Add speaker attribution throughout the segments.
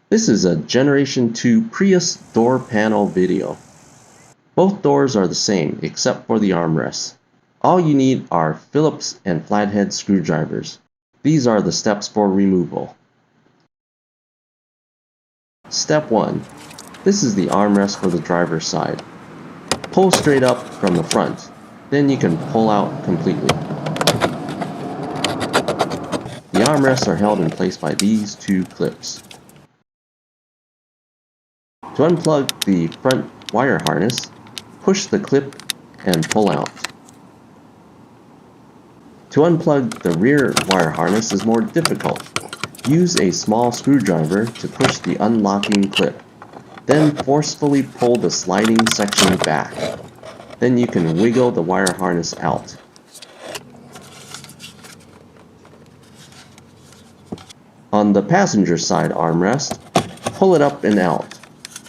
Speaker 1: This is a Generation 2 Prius door panel video. Both doors are the same except for the armrests. All you need are Phillips and flathead screwdrivers. These are the steps for removal. Step 1. This is the armrest for the driver's side. Pull straight up from the front, then you can pull out completely. The armrests are held in place by these two clips. To unplug the front wire harness, push the clip and pull out. To unplug the rear wire harness is more difficult. Use a small screwdriver to push the unlocking clip. Then forcefully pull the sliding section back. Then you can wiggle the wire harness out. On the passenger side armrest, pull it up and out.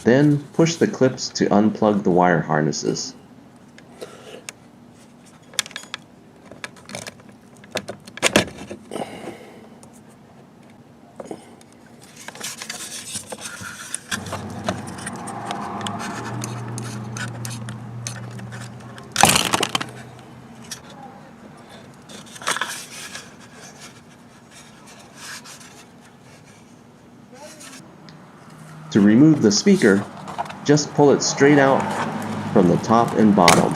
Speaker 1: Then push the clips to unplug the wire harnesses. To remove the speaker, just pull it straight out from the top and bottom.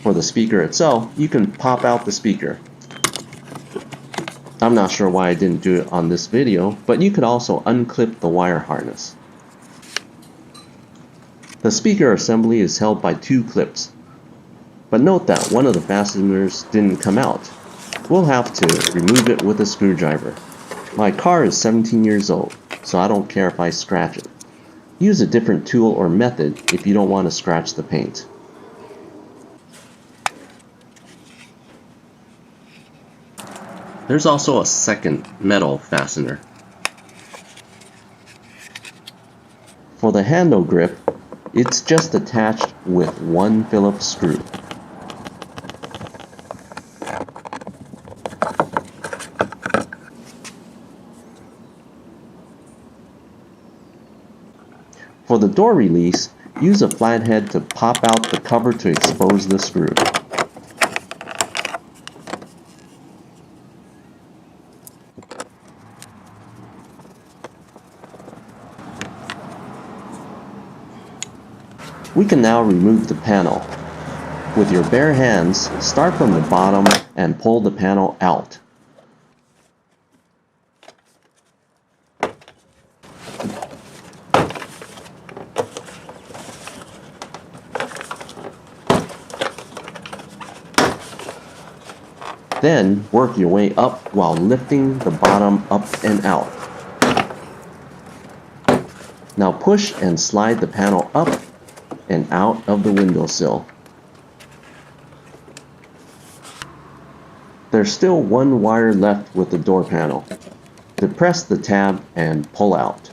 Speaker 1: For the speaker itself, you can pop out the speaker. I'm not sure why I didn't do it on this video, but you could also unclip the wire harness. The speaker assembly is held by two clips, but note that one of the fasteners didn't come out. We'll have to remove it with a screwdriver. My car is 17 years old, so I don't care if I scratch it. Use a different tool or method if you don't want to scratch the paint. There's also a second metal fastener. For the handle grip, it's just attached with one Phillips screw. For the door release, use a flathead to pop out the cover to expose the screw. We can now remove the panel. With your bare hands, start from the bottom and pull the panel out. Then work your way up while lifting the bottom up and out. Now push and slide the panel up and out of the windowsill. There's still one wire left with the door panel. Depress the tab and pull out.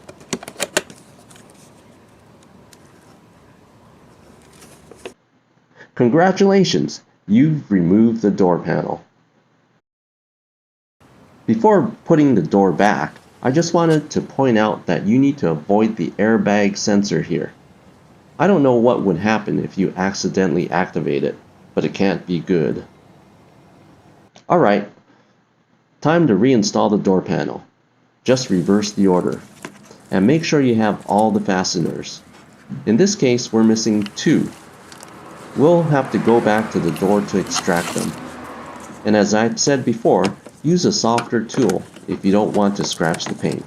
Speaker 1: Congratulations! You've removed the door panel. Before putting the door back, I just wanted to point out that you need to avoid the airbag sensor here. I don't know what would happen if you accidentally activate it, but it can't be good. Alright, time to reinstall the door panel. Just reverse the order. And make sure you have all the fasteners. In this case, we're missing two. We'll have to go back to the door to extract them. And as I said before, use a softer tool if you don't want to scratch the paint.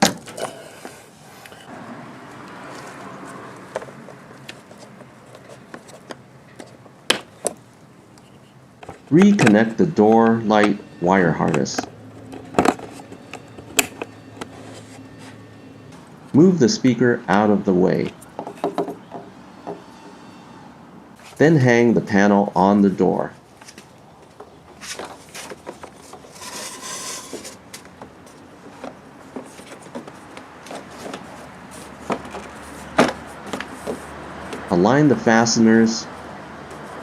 Speaker 1: Reconnect the door light wire harness. Move the speaker out of the way. Then hang the panel on the door. Align the fasteners,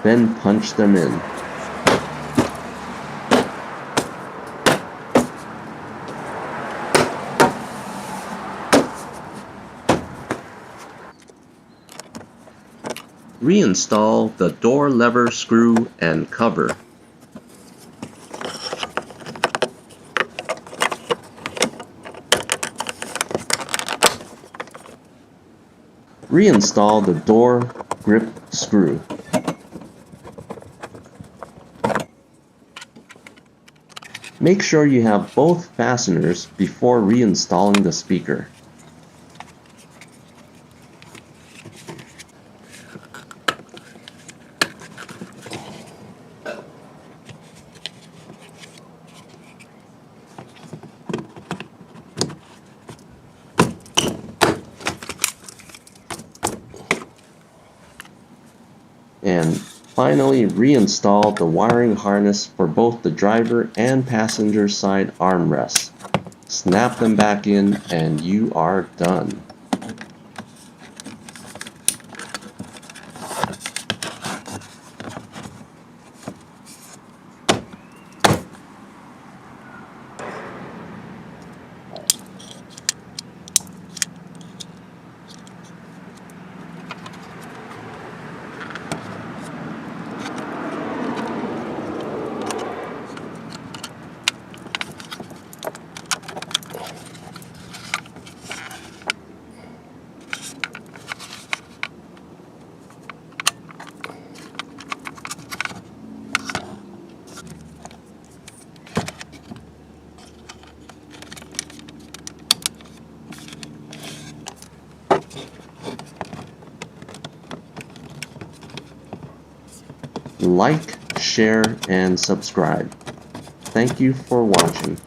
Speaker 1: then punch them in. Reinstall the door lever, screw, and cover. Reinstall the door grip screw. Make sure you have both fasteners before reinstalling the speaker. And finally, reinstall the wiring harness for both the driver and passenger side armrests. Snap them back in and you are done. Like, share, and subscribe. Thank you for watching.